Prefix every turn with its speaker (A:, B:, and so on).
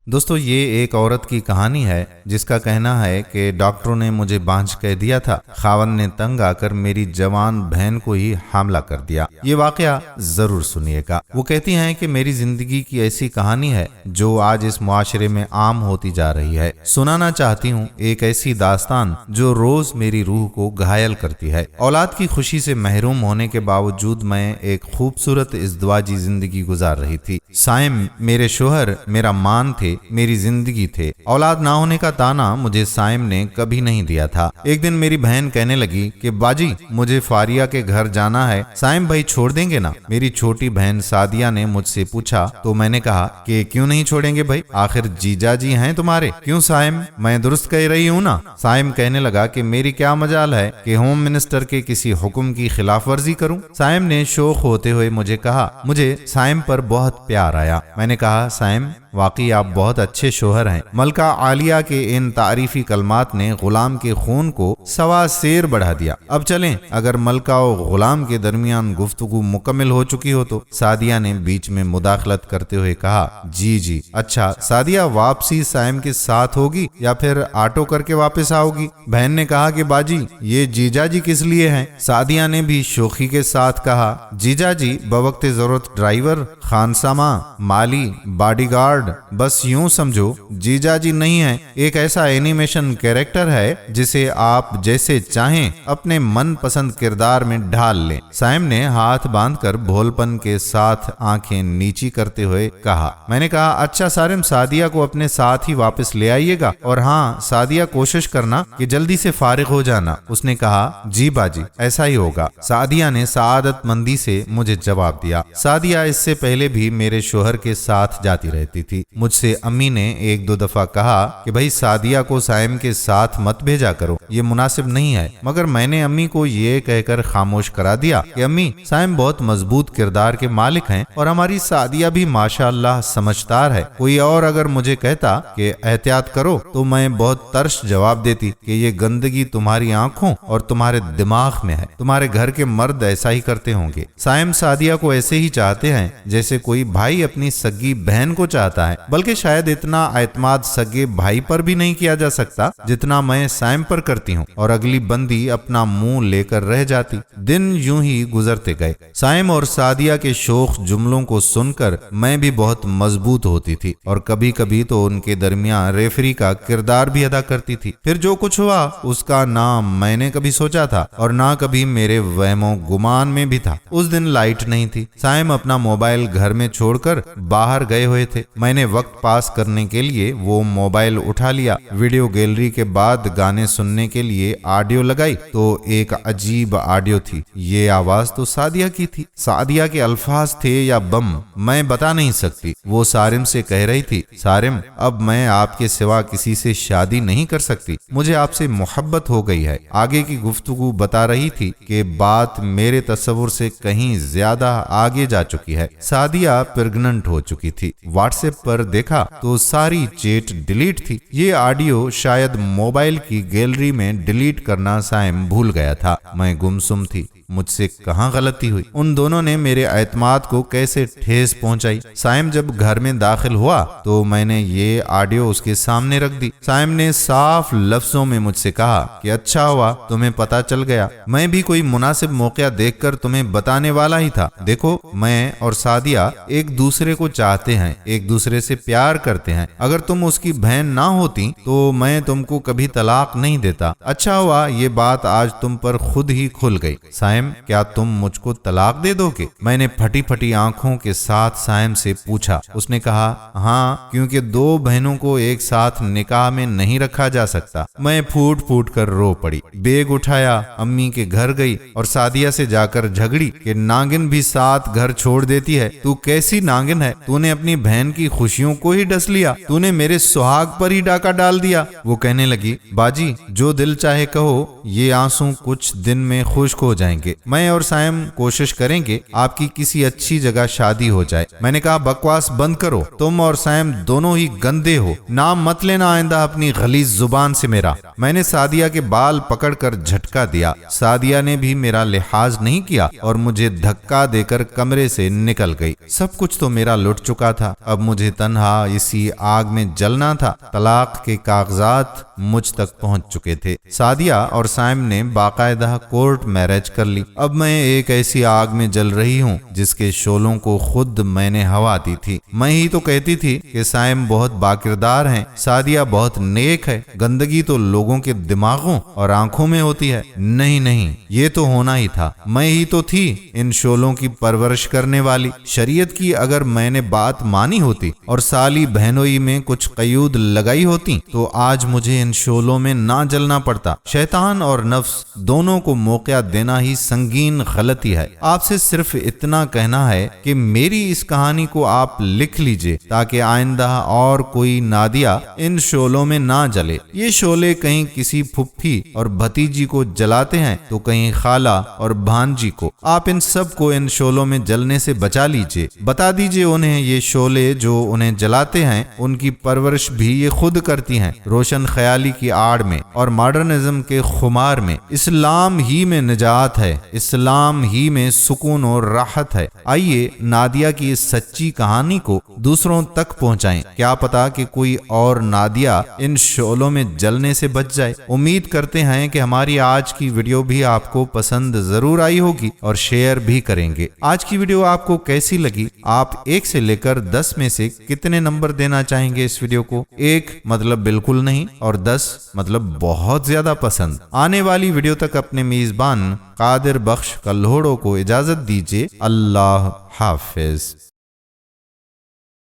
A: दोस्तों, ये एक औरत की कहानी है जिसका कहना है कि डॉक्टरों ने मुझे बांझ कह दिया था। खावन ने तंग आकर मेरी जवान बहन को ही हमला कर दिया। ये वाकया जरूर सुनिएगा। वो कहती हैं कि मेरी जिंदगी की ऐसी कहानी है जो आज इस मुआशरे में आम होती जा रही है। सुनाना चाहती हूँ एक ऐसी दास्तान जो रोज मेरी रूह को घायल करती है। औलाद की खुशी से महरूम होने के बावजूद मैं एक खूबसूरत इज़्दिवाजी जिंदगी गुजार रही थी। साइम मेरे शोहर मेरा मान थे, मेरी जिंदगी थे। औलाद ना होने का ताना मुझे साइम ने कभी नहीं दिया था। एक दिन मेरी बहन कहने लगी कि बाजी मुझे फारिया के घर जाना है, साइम भाई छोड़ देंगे ना? मेरी छोटी बहन सादिया ने मुझसे पूछा तो मैंने कहा कि क्यों नहीं छोड़ेंगे भाई, आखिर जीजा जी हैं तुम्हारे। क्यों साइम, मैं दुरुस्त कह रही हूँ ना? साइम कहने लगा कि मेरी क्या मजाल है कि होम मिनिस्टर के किसी हुक्म की खिलाफ वर्जी करूँ। साइम ने शौक होते हुए मुझे कहा। मुझे साइम पर बहुत प्यार आया। मैंने कहा साइम वाकई आप बहुत अच्छे शोहर हैं। मलका आलिया के इन तारीफी कलमात ने गुलाम के खून को सवा सेर बढ़ा दिया। अब चलें, अगर मलका और गुलाम के दरमियान गुफ्तगू मुकम्मल हो चुकी हो तो। सादिया ने बीच में मुदाखलत करते हुए कहा जी। अच्छा सादिया, वापसी साइम के साथ होगी या फिर ऑटो करके वापस आओगी? बहन ने कहा कि बाजी ये जीजा जी किस लिए हैं? सादिया ने भी शोखी के साथ कहा जीजा जी बवक्ते जरूरत ड्राइवर, खानसामा, माली, बॉडीगार्ड, बस यूं समझो जीजा जी नहीं है, एक ऐसा एनिमेशन कैरेक्टर है जिसे आप जैसे चाहें अपने मन पसंद किरदार में ढाल लें। साइम ने हाथ बांधकर भोलपन के साथ आंखें नीची करते हुए कहा। मैंने कहा अच्छा सारिम, सादिया को अपने साथ ही वापस ले आइएगा, और हाँ सादिया कोशिश करना कि जल्दी से फारिग हो जाना। उसने कहा जी बाजी ऐसा ही होगा। सादिया ने सआदतमंदी से मुझे जवाब दिया। सादिया इससे पहले भी मेरे शोहर के साथ जाती रहती थी। मुझसे अम्मी ने एक दो दफा कहा कि भाई सादिया को साइम के साथ मत भेजा करो, ये मुनासिब नहीं है, मगर मैंने अम्मी को ये कहकर खामोश करा दिया कि अम्मी साइम बहुत मजबूत किरदार के मालिक हैं और हमारी सादिया भी माशाअल्लाह समझदार है। कोई और अगर मुझे कहता कि एहतियात करो तो मैं बहुत तर्श जवाब देती कि ये गंदगी तुम्हारी आंखों और तुम्हारे दिमाग में है, तुम्हारे घर के मर्द ऐसा ही करते होंगे। साइम सादिया को ऐसे ही चाहते हैं जैसे कोई भाई अपनी सगी बहन को चाहता है, बल्कि शायद इतना एतमाद सगे भाई पर भी नहीं किया जा सकता जितना मैं साइम पर करती हूँ। और अगली बंदी अपना मुंह लेकर रह जाती। दिन यूं ही गुजरते गए। साइम और सादिया के शोख जुमलों को सुनकर मैं भी बहुत मजबूत होती थी और कभी कभी तो उनके दरमियान रेफरी का किरदार भी अदा करती थी। फिर जो कुछ हुआ उसका ना मैंने कभी सोचा था और ना कभी मेरे वहमो गुमान में भी था। उस दिन लाइट नहीं थी। साइम अपना मोबाइल घर में छोड़कर बाहर गए हुए थे। मैंने वक्त पास करने के लिए वो मोबाइल उठा लिया। वीडियो गैलरी के बाद गाने सुनने के लिए ऑडियो लगाई तो एक अजीब ऑडियो थी। ये आवाज तो सादिया की थी। सादिया के अल्फाज थे या बम, मैं बता नहीं सकती। वो सारिम से कह रही थी सारिम अब मैं आपके सिवा किसी से शादी नहीं कर सकती, मुझे आपसे मोहब्बत हो गई है। आगे की गुफ्तगू बता रही थी कि बात मेरे तस्वुर से कहीं ज्यादा आगे जा चुकी है। सादिया प्रेग्नेंट हो चुकी थी। व्हाट्सएप पर देखा तो सारी चैट डिलीट थी। ये ऑडियो शायद मोबाइल की गैलरी में डिलीट करना साइम भूल गया था। मैं गुमसुम थी। मुझसे कहाँ गलती हुई? उन दोनों ने मेरे एतमाद को कैसे ठेस पहुंचाई? साइम जब घर में दाखिल हुआ तो मैंने ये ऑडियो उसके सामने रख दी। साइम ने साफ लफ्जों में मुझसे कहा कि अच्छा हुआ तुम्हें पता चल गया, मैं भी कोई मुनासिब मौका देखकर तुम्हें बताने वाला ही था। देखो मैं और सादिया एक दूसरे को चाहते हैं, एक दूसरे से प्यार करते हैं। अगर तुम उसकी बहन ना होती तो मैं तुमको कभी तलाक नहीं देता। अच्छा हुआ ये बात आज तुम पर खुद ही खुल गई। साइम क्या तुम मुझको तलाक दे दोगे? मैंने फटी फटी आंखों के साथ साइम से पूछा। उसने कहा हाँ, क्योंकि दो बहनों को एक साथ निकाह में नहीं रखा जा सकता। मैं फूट फूट कर रो पड़ी। बैग उठाया, अम्मी के घर गई और सादिया से जाकर झगड़ी कि नागिन भी साथ घर छोड़ देती है। तू कैसी नागिन है? तूने अपनी बहन की खुशियों को ही डस लिया, तूने मेरे सुहाग पर ही डाका डाल दिया। वो कहने लगी बाजी जो दिल चाहे कहो, ये आंसू कुछ दिन में खुश्क हो जाएंगे। मैं और साइम कोशिश करेंगे आपकी किसी अच्छी जगह शादी हो जाए। मैंने कहा बकवास बंद करो, तुम और साइम दोनों ही गंदे हो, नाम मत लेना आइंदा अपनी गलीज जुबान से मेरा। मैंने सादिया के बाल पकड़कर झटका दिया। सादिया ने भी मेरा लिहाज नहीं किया और मुझे धक्का देकर कमरे से निकल गई। सब कुछ तो मेरा लुट चुका था। अब मुझे तन्हा اسی آگ میں جلنا تھا۔ طلاق کے کاغذات مجھ تک پہنچ چکے تھے۔ سعدیہ اور سائم نے باقاعدہ کورٹ میرج کر لی۔ اب میں ایک ایسی آگ میں جل رہی ہوں جس کے شعلوں کو خود میں نے ہوا دی تھی۔ میں ہی تو کہتی تھی کہ سائم بہت باکردار ہیں، سعدیہ بہت نیک ہے، گندگی تو لوگوں کے دماغوں اور آنکھوں میں ہوتی ہے۔ نہیں، یہ تو ہونا ہی تھا، میں ہی تو تھی ان شعلوں کی پرورش کرنے والی۔ شریعت کی اگر میں نے بات مانی ہوتی اور سالی بہنوئی میں کچھ قیود لگائی ہوتی تو آج مجھے ان شعلوں میں نہ جلنا پڑتا۔ شیطان اور نفس دونوں کو موقع دینا ہی سنگین غلطی ہے۔ آپ سے صرف اتنا کہنا ہے کہ میری اس کہانی کو آپ لکھ لیجئے تاکہ آئندہ اور کوئی نادیہ ان شعلوں میں نہ جلے۔ یہ شعلے کہیں کسی پھپھی اور بھتیجی کو جلاتے ہیں تو کہیں خالہ اور بھانجی کو۔ آپ ان سب کو ان شعلوں میں جلنے سے بچا لیجئے۔ بتا دیجئے انہیں یہ شعلے جو انہیں جلاتے ہیں ان کی پرورش بھی یہ خود کرتی ہیں، روشن خیالی کی آڑ میں اور ماڈرنزم کے خمار میں۔ اسلام ہی میں نجات ہے، اسلام ہی میں سکون اور راحت ہے۔ آئیے نادیہ کی اس سچی کہانی کو دوسروں تک پہنچائیں، کیا پتا کہ کوئی اور نادیہ ان شعلوں میں جلنے سے بچ جائے۔ امید کرتے ہیں کہ ہماری آج کی ویڈیو بھی آپ کو پسند ضرور آئی ہوگی اور شیئر بھی کریں گے۔ آج کی ویڈیو آپ کو کیسی لگی؟ آپ 1 سے لے کر 10 میں سے کتنے نمبر دینا چاہیں گے اس ویڈیو کو؟ 1 مطلب بالکل نہیں اور 10 مطلب بہت زیادہ پسند۔ آنے والی ویڈیو تک اپنے میزبان قادر بخش کلہوڑو کو اجازت دیجیے۔ اللہ حافظ۔